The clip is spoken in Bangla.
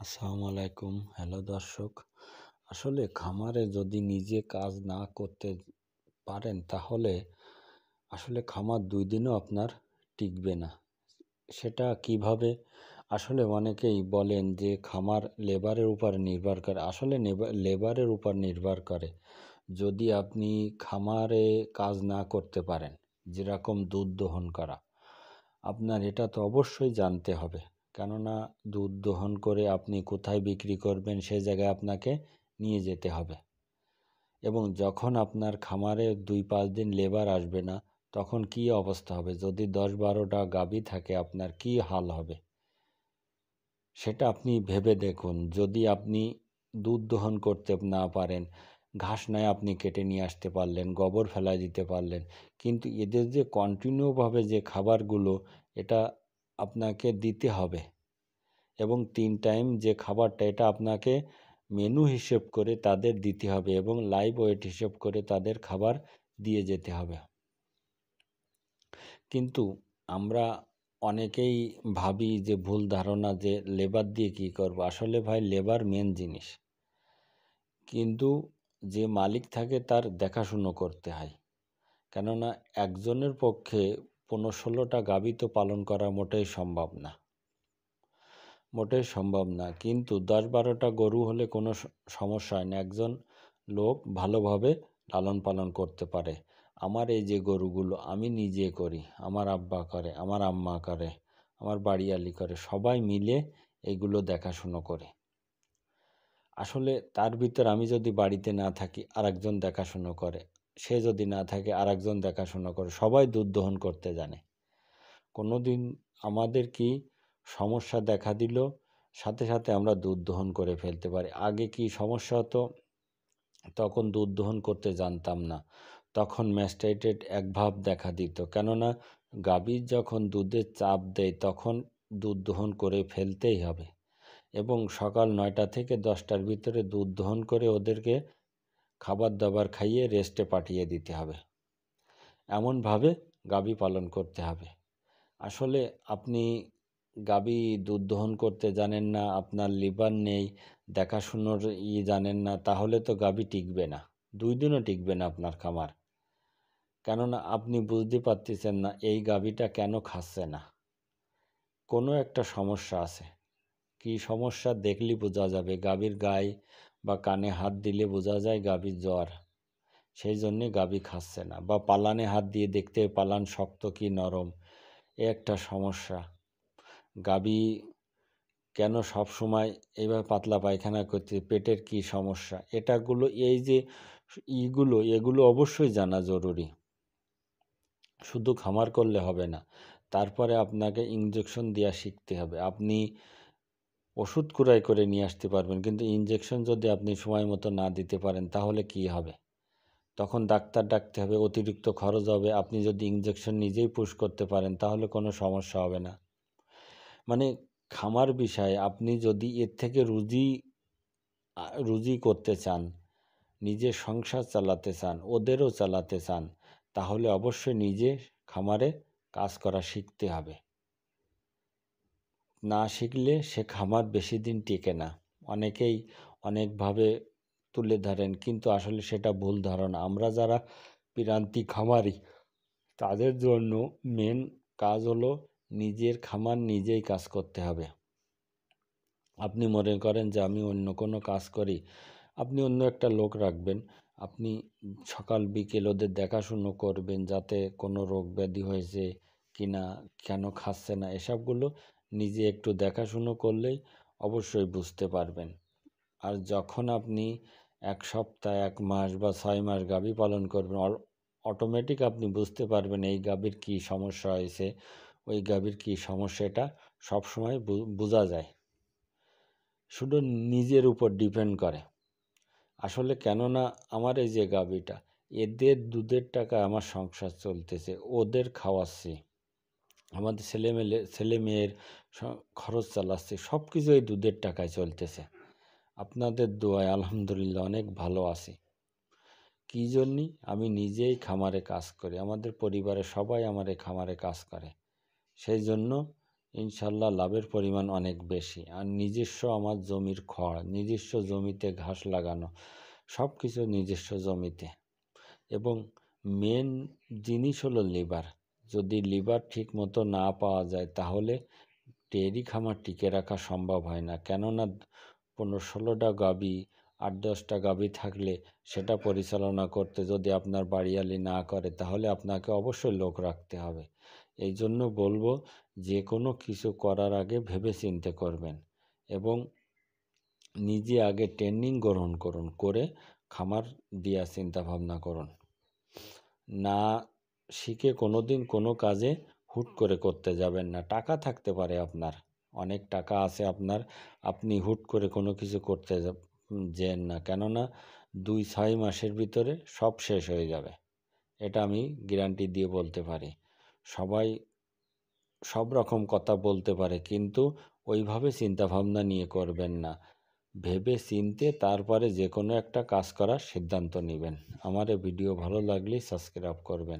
আসসালামু আলাইকুম। হ্যালো দর্শক। আসলে খামারে যদি নিজে কাজ না করতে পারেন তাহলে আসলে খামার ২ দিনও আপনার টিকবে না। সেটা কিভাবে? আসলে অনেকেই বলেন যে খামার লেবারের উপর নির্ভর করে। আসলে লেবারের উপর নির্ভর করে। যদি আপনি খামারে কাজ না করতে পারেন, যেরকম দুধ দহন করা, আপনার এটা তো অবশ্যই জানতে হবে। কেননা দুধ দহন করে আপনি কোথায় বিক্রি করবেন সে জায়গায় আপনাকে নিয়ে যেতে হবে। এবং যখন আপনার খামারে ২-৫ দিন লেবার আসবে না, তখন কী অবস্থা হবে? যদি ১০-১২টা গাভী থাকে আপনার কী হাল হবে? সেটা আপনি ভেবে দেখুন। যদি আপনি দুধ দহন করতে না পারেন, ঘাস নয় আপনি কেটে নিয়ে আসতে পারলেন, গোবর ফেলায় দিতে পারলেন, কিন্তু এদের যে কন্টিনিউভাবে যে খাবারগুলো এটা আপনাকে দিতে হবে এবং ৩ টাইম যে খাবারটা এটা আপনাকে মেনু হিসেব করে তাদের দিতে হবে এবং লাইভ ওয়েট হিসেব করে তাদের খাবার দিয়ে যেতে হবে। কিন্তু আমরা অনেকেই ভাবি যে ভুল ধারণা যে লেবার দিয়ে কী করব। আসলে ভাই লেবার মেন জিনিস, কিন্তু যে মালিক থাকে তার দেখাশুনো করতে হয়। কেননা একজনের পক্ষে ১৫-১৬টা গাভী তো পালন করা মোটেই সম্ভব না। কিন্তু ১০-১২টা গরু হলে কোনো সমস্যা হয় না। একজন লোক ভালোভাবে লালন পালন করতে পারে। আমার এই যে গরুগুলো আমি নিজে করি, আমার আব্বা করে, আমার আম্মা করে, আমার বাড়িয়ালি করে, সবাই মিলে এগুলো দেখাশুনো করে। আসলে তার ভিতর আমি যদি বাড়িতে না থাকি আরেকজন দেখাশুনো করে, সে যদি না থাকে আরেকজন দেখাশুনো করে, সবাই দুধ দহন করতে জানে। কোনোদিন আমাদের কি সমস্যা দেখা দিল, সাথে সাথে আমরা দুধ দহন করে ফেলতে পারি। আগে কি সমস্যা হতো? তখন দুধ দহন করতে জানতাম না। তখন ম্যাস্টাইটেড এক ভাব দেখা দিত। কেননা গাভীর যখন দুধের চাপ দেয় তখন দুধ দহন করে ফেলতেই হবে এবং সকাল ৯টা থেকে ১০টার ভিতরে দুধ দহন করে ওদেরকে খাবার দাবার খাইয়ে রেস্টে পাঠিয়ে দিতে হবে। এমনভাবে গাভী পালন করতে হবে। আসলে আপনি গাভী দুধ দহন করতে জানেন না, আপনার লিভার নেই, দেখাশুনোর জানেন না, তাহলে তো গাভী টিকবে না। ২ দিনও টিকবে না আপনার খামার। কেননা আপনি বুঝতে পারতেছেন না এই গাভীটা কেন খাচ্ছে না। কোনো একটা সমস্যা আছে। কী সমস্যা দেখলেই বোঝা যাবে। গাভীর গায়ে বা কানে হাত দিলে বোঝা যায় গাভীর জ্বর। সেই জন্যে গাভী খাচ্ছে না। বা পালানে হাত দিয়ে দেখতে পালান শক্ত কি নরম, এ একটা সমস্যা। গাভী কেন সবসময় এইভাবে পাতলা পায়খানা করছে, পেটের কি সমস্যা, এই যে এগুলো অবশ্যই জানা জরুরি। শুধু খামার করলে হবে না, তারপরে আপনাকে ইনজেকশন দেওয়া শিখতে হবে। আপনি ওষুধ কুড়াই করে নিয়ে আসতে পারবেন, কিন্তু ইনজেকশন যদি আপনি সময় মতো না দিতে পারেন তাহলে কি হবে? তখন ডাক্তার ডাকতে হবে, অতিরিক্ত খরচ হবে। আপনি যদি ইনজেকশন নিজেই পুশ করতে পারেন তাহলে কোনো সমস্যা হবে না। মানে খামার বিষয়ে আপনি যদি এর থেকে রুজি করতে চান, নিজের সংসার চালাতে চান, ওদেরও চালাতে চান, তাহলে অবশ্যই নিজে খামারে কাজ করা শিখতে হবে। না শিখলে সে খামার বেশি দিন টেকে না। অনেকেই অনেকভাবে তুলে ধরেন, কিন্তু আসলে সেটা ভুল ধারণা। আমরা যারা প্রান্তিক খামারি তাদের জন্য মেন কাজ হলো নিজের খামার নিজেই কাজ করতে হবে। আপনি মনে করেন যে আমি অন্য কোনো কাজ করি, আপনি অন্য একটা লোক রাখবেন। আপনি সকাল বিকেল ওদের দেখাশুনো করবেন যাতে কোনো রোগ ব্যাধি হয়েছে কি না, কেন খাচ্ছে না, এসবগুলো নিজে একটু দেখাশুনো করলেই অবশ্যই বুঝতে পারবেন। আর যখন আপনি ১ সপ্তাহ, ১ মাস বা ৬ মাস গাভী পালন করবেন, অটোমেটিক আপনি বুঝতে পারবেন এই গাভীর কী সমস্যা হয়েছে, ওই গাভীর কী সমস্যা, এটা সবসময় বোঝা যায়। শুধু নিজের উপর ডিপেন্ড করে। আসলে কেননা আমার এই যে গাভীটা, এদের দুধের টাকায় আমার সংসার চলতেছে, ওদের খাওয়াচ্ছি, আমাদের ছেলেমেয়ের খরচ চালাচ্ছি, সব কিছু এই দুধের টাকায় চলতেছে। আপনাদের দোয়ায় আলহামদুলিল্লাহ অনেক ভালো আছি। কী জন্যে? আমি নিজেই খামারে কাজ করি, আমাদের পরিবারের সবাই আমার এই খামারে কাজ করে। সেই জন্য ইনশাল্লাহ লাভের পরিমাণ অনেক বেশি। আর নিজস্ব আমার জমির খড়, নিজস্ব জমিতে ঘাস লাগানো, সব কিছু নিজস্ব জমিতে। এবং মেন জিনিস হলো লিভার। যদি লিভার ঠিক মতো না পাওয়া যায় তাহলে ডেয়ারি খামার টিকে রাখা সম্ভব হয় না। কেননা 15-16টা গাভী, 8-10টা গাভী থাকলে সেটা পরিচালনা করতে যদি আপনার বাড়িয়ালি না করে তাহলে আপনাকে অবশ্যই লোক রাখতে হবে। এই জন্য বলবো, যে কোনো কিছু করার আগে ভেবে চিন্তে করবেন এবং নিজে আগে ট্রেনিং গ্রহণ করুন, করে খামার দেওয়ার চিন্তা ভাবনা করুন। না শিখে কোনো দিন কোনো কাজে হুট করে করতে যাবেন না। টাকা থাকতে পারে আপনার, অনেক টাকা আছে আপনার, আপনি হুট করে কোনো কিছু করতে যেন না, কেননা 2-6 মাসের ভিতরে সব শেষ হয়ে যাবে। এটা আমি গ্যারান্টি দিয়ে বলতে পারি। সবাই সব রকম কথা বলতে পারে, কিন্তু ওইভাবে চিন্তাভাবনা নিয়ে করবেন না। ভেবে চিনতে তারপরে যে কোনো একটা কাজ করার সিদ্ধান্ত নেবেন। আমার এই ভিডিও ভালো লাগলে সাবস্ক্রাইব করবেন।